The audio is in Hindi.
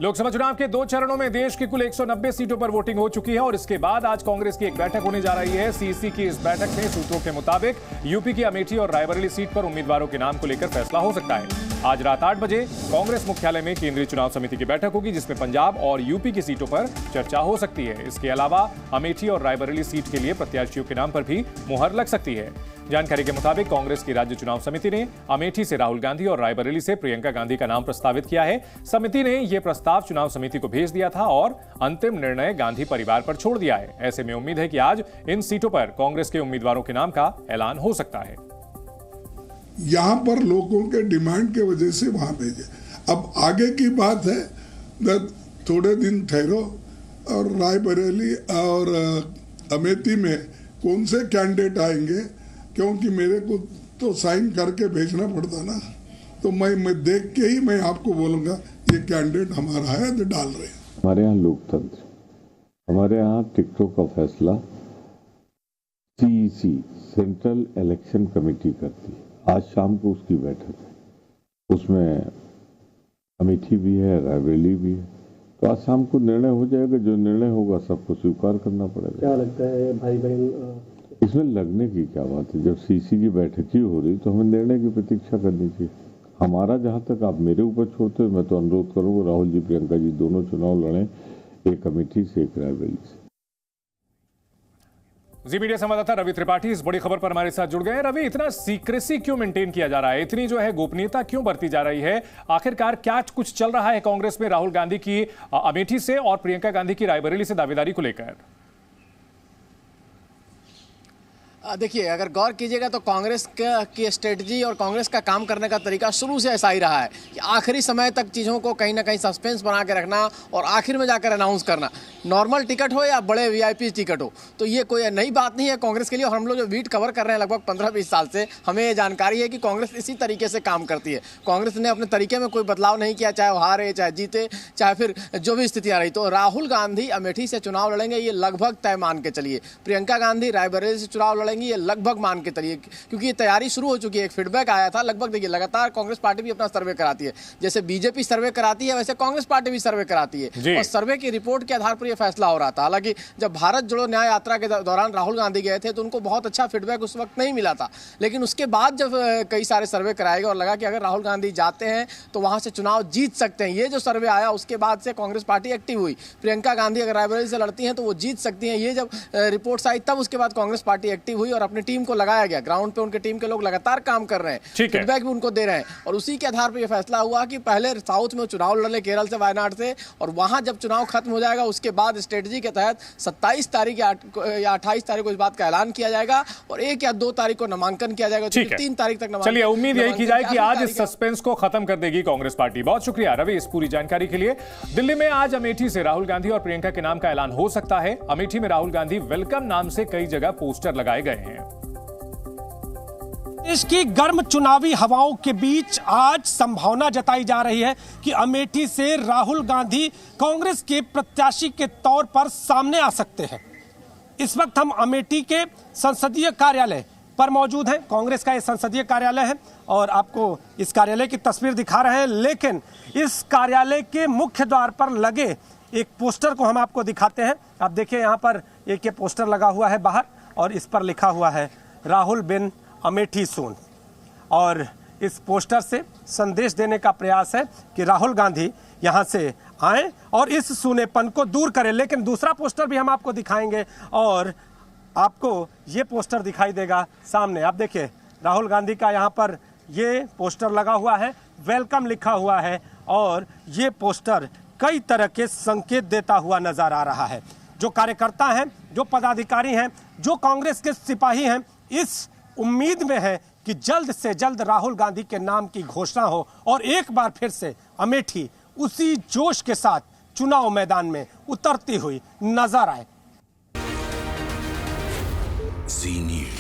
लोकसभा चुनाव के 2 चरणों में देश की कुल 190 सीटों पर वोटिंग हो चुकी है और इसके बाद आज कांग्रेस की एक बैठक होने जा रही है। सीईसी की इस बैठक में सूत्रों के मुताबिक यूपी की अमेठी और रायबरेली सीट पर उम्मीदवारों के नाम को लेकर फैसला हो सकता है। आज रात 8 बजे कांग्रेस मुख्यालय में केंद्रीय चुनाव समिति की बैठक होगी, जिसमें पंजाब और यूपी की सीटों पर चर्चा हो सकती है। इसके अलावा अमेठी और रायबरेली सीट के लिए प्रत्याशियों के नाम पर भी मुहर लग सकती है। जानकारी के मुताबिक कांग्रेस की राज्य चुनाव समिति ने अमेठी से राहुल गांधी और रायबरेली से प्रियंका गांधी का नाम प्रस्तावित किया है। समिति ने यह प्रस्ताव चुनाव समिति को भेज दिया था और अंतिम निर्णय गांधी परिवार पर छोड़ दिया है। ऐसे में उम्मीद है कि आज इन सीटों पर कांग्रेस के उम्मीदवारों के नाम का ऐलान हो सकता है। यहां पर लोगों के डिमांड के वजह से वहां भेजे। अब आगे की बात है, थोड़े दिन ठहरो और रायबरेली और अमेठी में कौन से कैंडिडेट आएंगे, क्योंकि मेरे को तो साइन करके भेजना पड़ता ना, तो मैं देख के ही मैं आपको बोलूंगा ये कैंडिडेट हमारा है तो डाल रहे हैं। हमारे यहाँ लोकतंत्र, हमारे यहाँ टिकटों का फैसला सीईसी सेंट्रल इलेक्शन कमेटी करती है। आज शाम को उसकी बैठक है, उसमें अमेठी भी है, रायबरेली भी है, तो आज शाम को निर्णय हो जाएगा। जो निर्णय होगा सबको स्वीकार करना पड़ेगा। क्या लगता है भाई बहन, इसमें लगने की क्या बात है? जब सीसी की बैठक ही हो रही तो हमें निर्णय की प्रतीक्षा करनी चाहिए। हमारा जहां तक आप मेरे ऊपर छोड़ते हो, मैं तो अनुरोध करूंगा राहुल जी प्रियंका जी दोनों चुनाव लड़ें, एक अमेठी से एक रायबरेली से। जी मीडिया संवाददाता रवि त्रिपाठी इस बड़ी खबर पर हमारे साथ जुड़ गए हैं। रवि, इतना सीक्रेसी क्यों मेंटेन किया जा रहा है, इतनी जो है गोपनीयता क्यों बरती जा रही है? आखिरकार क्या कुछ चल रहा है कांग्रेस में राहुल गांधी की अमेठी से और प्रियंका गांधी की रायबरेली से दावेदारी को लेकर? देखिए, अगर गौर कीजिएगा तो कांग्रेस की स्ट्रेटजी और कांग्रेस का काम करने का तरीका शुरू से ऐसा ही रहा है कि आखिरी समय तक चीज़ों को कहीं ना कहीं सस्पेंस बना के रखना और आखिर में जाकर अनाउंस करना। नॉर्मल टिकट हो या बड़े वीआईपी टिकट हो, तो ये कोई नई बात नहीं है कांग्रेस के लिए। और हम लोग जो बीट कवर कर रहे हैं लगभग 15-20 साल से, हमें ये जानकारी है कि कांग्रेस इसी तरीके से काम करती है। कांग्रेस ने अपने तरीके में कोई बदलाव नहीं किया, चाहे वो हारे, चाहे जीते, चाहे फिर जो भी स्थितियाँ रही। तो राहुल गांधी अमेठी से चुनाव लड़ेंगे, ये लगभग तय मान के चलिए। प्रियंका गांधी रायबरेली से चुनाव लड़ेंगी, ये लगभग मान के चलिए, क्योंकि ये तैयारी शुरू हो चुकी है। एक फीडबैक आया था लगभग। देखिए, लगातार कांग्रेस पार्टी भी अपना सर्वे कराती है, जैसे बीजेपी सर्वे कराती है वैसे कांग्रेस पार्टी भी सर्वे कराती है, और सर्वे की रिपोर्ट के आधार पर यह फैसला हो रहा था। हालांकि जब भारत जोड़ो न्याय यात्रा के दौरान राहुल गांधी गए थे तो उनको बहुत अच्छा फीडबैक उस वक्त नहीं मिला था, लेकिन उसके बाद जब कई सारे सर्वे कराए गए और लगा कि अगर राहुल गांधी जाते हैं तो वहां से चुनाव जीत सकते हैं, ये जो सर्वे आया उसके बाद से कांग्रेस पार्टी एक्टिव हुई। प्रियंका गांधी अगर रायबरेली से लड़ती हैं तो वो जीत सकती हैं, ये जब रिपोर्ट्स आई तब उसके बाद कांग्रेस पार्टी एक्टिव हुई और अपनी टीम को लगाया गया। ग्राउंड पे उनके टीम के लोग लगातार काम कर रहे हैं, फीडबैक भी उनको दे रहे हैं, और उसी के आधार पर यह फैसला हुआ कि पहले साउथ में चुनाव लड़ ले, केरल से, वायनाड से, और वहां जब चुनाव खत्म हो जाएगा उसके बाद स्ट्रेटजी के तहत 27 तारीख या 28 तारीख को इस बात का ऐलान किया जाएगा और 1 या 2 तारीख को नामांकन किया जाएगा। 3 तारीख तक नामांकन। चलिए, उम्मीद यही की जाए कि आज इस सस्पेंस को खत्म कर देगी कांग्रेस पार्टी। बहुत शुक्रिया रवि इस पूरी जानकारी के लिए। दिल्ली में आज अमेठी से राहुल गांधी और प्रियंका के नाम का ऐलान हो सकता है। अमेठी में राहुल गांधी वेलकम नाम से कई जगह पोस्टर लगाए गए हैं। देश की गर्म चुनावी हवाओं के बीच आज संभावना जताई जा रही है कि अमेठी से राहुल गांधी कांग्रेस के प्रत्याशी के तौर पर सामने आ सकते हैं। इस वक्त हम अमेठी के संसदीय कार्यालय पर मौजूद हैं। कांग्रेस का ये संसदीय कार्यालय है और आपको इस कार्यालय की तस्वीर दिखा रहे हैं, लेकिन इस कार्यालय के मुख्य द्वार पर लगे एक पोस्टर को हम आपको दिखाते हैं। आप देखिए, यहाँ पर एक ये पोस्टर लगा हुआ है बाहर और इस पर लिखा हुआ है राहुल बिन अमेठी सून, और इस पोस्टर से संदेश देने का प्रयास है कि राहुल गांधी यहां से आए और इस सूनेपन को दूर करें। लेकिन दूसरा पोस्टर भी हम आपको दिखाएंगे और आपको ये पोस्टर दिखाई देगा सामने। आप देखिए, राहुल गांधी का यहां पर ये पोस्टर लगा हुआ है, वेलकम लिखा हुआ है, और ये पोस्टर कई तरह के संकेत देता हुआ नजर आ रहा है। जो कार्यकर्ता हैं, जो पदाधिकारी हैं, जो कांग्रेस के सिपाही हैं, इस उम्मीद में है कि जल्द से जल्द राहुल गांधी के नाम की घोषणा हो और एक बार फिर से अमेठी उसी जोश के साथ चुनाव मैदान में उतरती हुई नजर आए। जी न्यूज़।